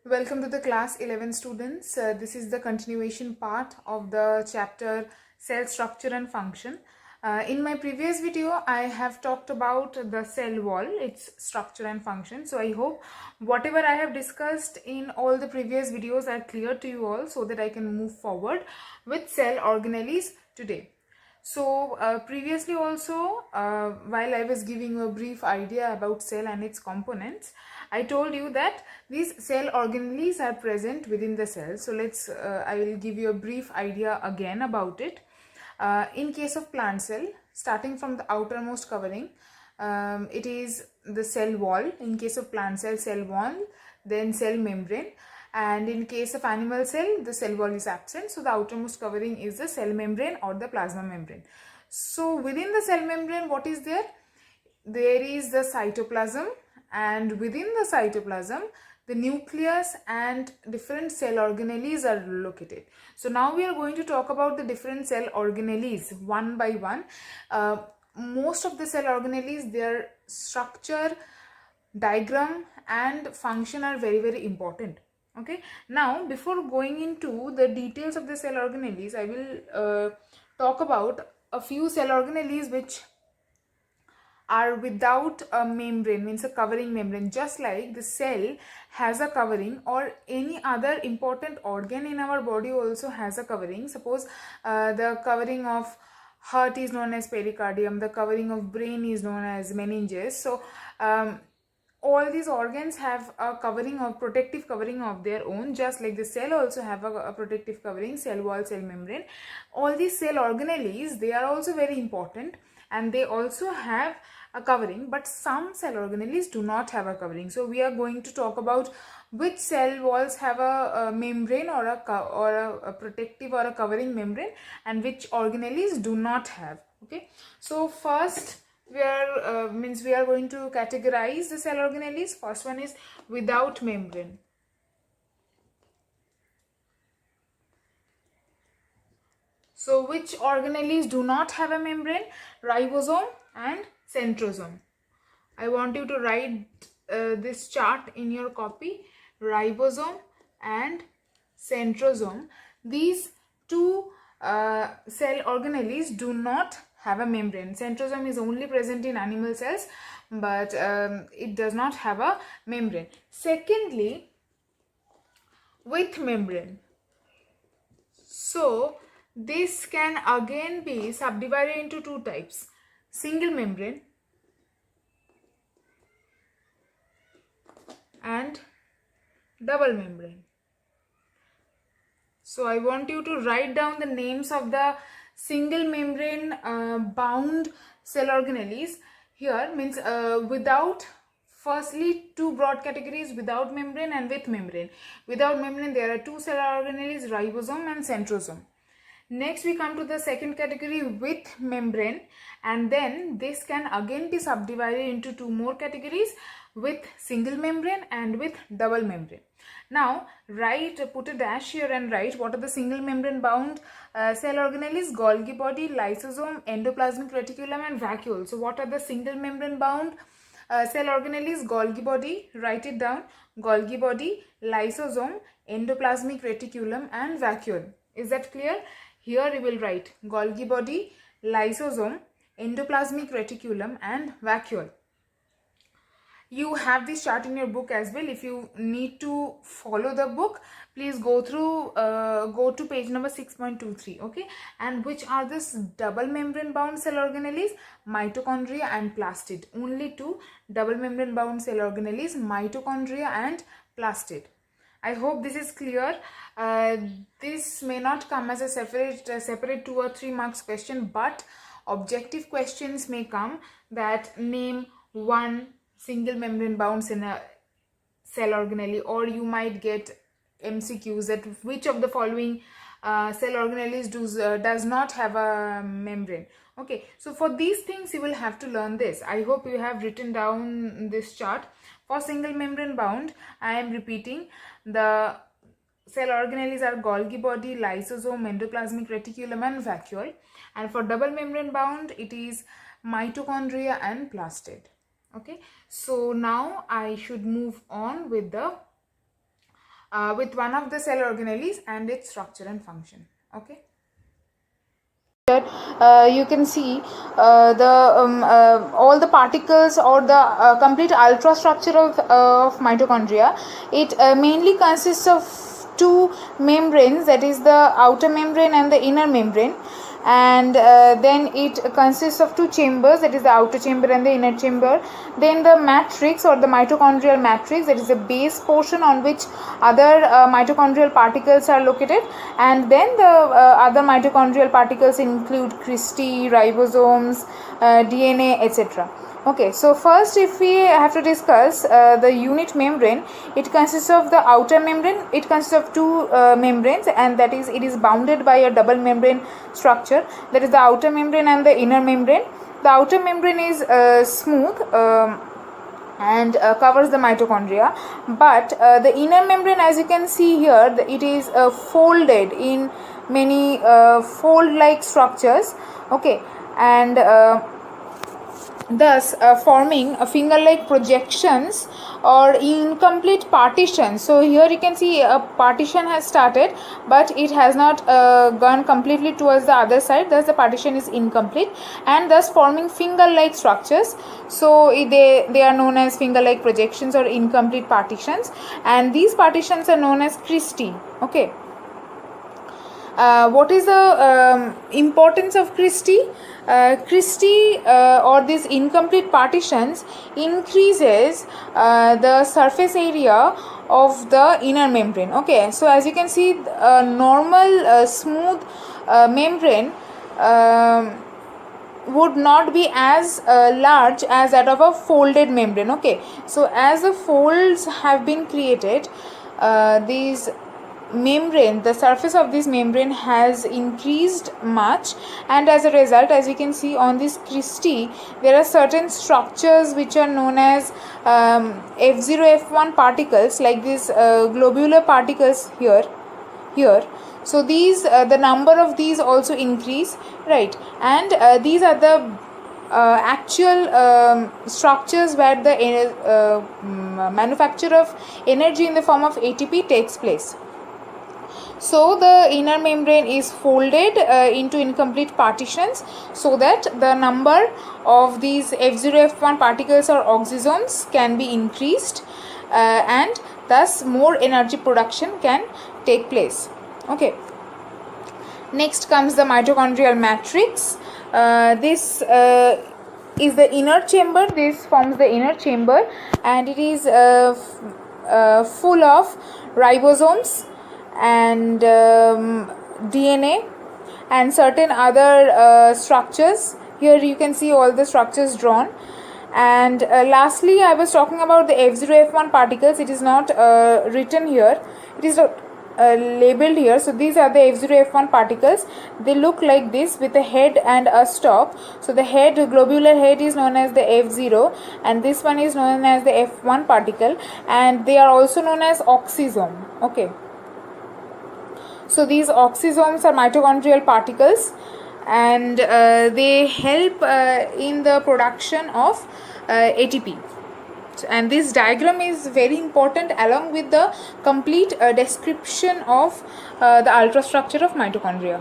Welcome to the class 11 students. This is the continuation part of the chapter cell structure and function. In my previous video, I have talked about the cell wall, its structure and function. So I hope whatever I have discussed in all the previous videos are clear to you all so that I can move forward with cell organelles today. So previously also, while I was giving a brief idea about cell and its components, I told you that these cell organelles are present within the cell. So I will give you a brief idea again about it. In case of plant cell, starting from the outermost covering, it is the cell wall. In case of plant cell, cell wall, then cell membrane. And in case of animal cell, the cell wall is absent, so the outermost covering is the cell membrane or the plasma membrane. So within the cell membrane, what is there? There is the cytoplasm, and within the cytoplasm the nucleus and different cell organelles are located. So now we are going to talk about the different cell organelles one by one. Most of the cell organelles, their structure, diagram and function are very important. Okay, now before going into the details of the cell organelles, I will talk about a few cell organelles which are without a membrane, means a covering membrane. Just like the cell has a covering, or any other important organ in our body also has a covering. Suppose the covering of heart is known as pericardium, the covering of brain is known as meninges. So all these organs have a covering of protective covering of their own, just like the cell also have a protective covering, cell wall, cell membrane. All these cell organelles, they are also very important and they also have a covering, but some cell organelles do not have a covering. So we are going to talk about which cell walls have a membrane or a protective or a covering membrane, and which organelles do not have. Okay, so first we are going to categorize the cell organelles. First one is without membrane. So which organelles do not have a membrane? Ribosome and centrosome. I want you to write this chart in your copy. Ribosome and centrosome. These two cell organelles do not have a membrane. Centrosome is only present in animal cells, but it does not have a membrane. Secondly, with membrane. So this can again be subdivided into two types: single membrane and double membrane. So I want you to write down the names of the single membrane bound cell organelles. Here means without, firstly two broad categories: without membrane and with membrane. Without membrane, there are two cell organelles, ribosome and centrosome. Next we come to the second category, with membrane, and then this can again be subdivided into two more categories: with single membrane and with double membrane. Now put a dash here and write what are the single membrane bound cell organelles: Golgi body, lysosome, endoplasmic reticulum and vacuole. So what are the single membrane bound cell organelles? Golgi body, write it down: Golgi body, lysosome, endoplasmic reticulum and vacuole. Is that clear? Here you will write Golgi body, lysosome, endoplasmic reticulum and vacuole. You have this chart in your book as well. If you need to follow the book, please go to page number 6.23. okay, and which are this double membrane bound cell organelles? Mitochondria and plastid. Only two double membrane bound cell organelles: mitochondria and plastid. I hope this is clear. This may not come as a separate 2 or 3 marks question, but objective questions may come that name one single membrane bound cell organelle, or you might get MCQs that which of the following cell organelles does not have a membrane. Okay, so for these things you will have to learn this. I hope you have written down this chart. For single membrane bound, I am repeating, the cell organelles are Golgi body, lysosome, endoplasmic reticulum and vacuole. And for double membrane bound, it is mitochondria and plastid. Okay, so now I should move on with the with one of the cell organelles and its structure and function. Okay. You can see all the particles or the complete ultrastructure of mitochondria. It mainly consists of two membranes, that is the outer membrane and the inner membrane, and then it consists of two chambers, that is the outer chamber and the inner chamber. Then the matrix or the mitochondrial matrix, that is the base portion on which other mitochondrial particles are located, and then the other mitochondrial particles include cristae, ribosomes, DNA, etc. Okay, so first if we have to discuss the unit membrane, it consists of the outer membrane. It consists of two membranes, and that is, it is bounded by a double membrane structure, that is the outer membrane and the inner membrane. The outer membrane is smooth and covers the mitochondria, but the inner membrane, as you can see here, it is folded in many fold like structures. Okay, and thus forming a finger like projections or incomplete partitions. So here you can see a partition has started, but it has not gone completely towards the other side, thus the partition is incomplete, and thus forming finger like structures. So they are known as finger like projections or incomplete partitions, and these partitions are known as cristae. Okay. What is the importance of cristae? Cristae or these incomplete partitions increases the surface area of the inner membrane. Okay, so as you can see, a normal smooth membrane would not be as large as that of a folded membrane. Okay, so as the folds have been created, these membrane, the surface of this membrane has increased much, and as a result, as you can see on this cristae, there are certain structures which are known as F0 F1 particles, like these globular particles here. So these the number of these also increase, right, and these are the actual structures where the manufacture of energy in the form of ATP takes place. So the inner membrane is folded into incomplete partitions, so that the number of these F0 F1 particles or oxysomes can be increased, and thus more energy production can take place. Okay. Next comes the mitochondrial matrix. This is the inner chamber. This forms the inner chamber, and it is full of ribosomes and DNA and certain other structures. Here you can see all the structures drawn. And lastly, I was talking about the F0 F1 particles. It is not written here, it is labeled here. So these are the F0 F1 particles. They look like this with a head and a stalk. So the head, globular head, is known as the F0, and this one is known as the F1 particle, and they are also known as oxysome. Okay, so these oxysomes are mitochondrial particles, and they help in the production of ATP. And this diagram is very important, along with the complete description of the ultrastructure of mitochondria.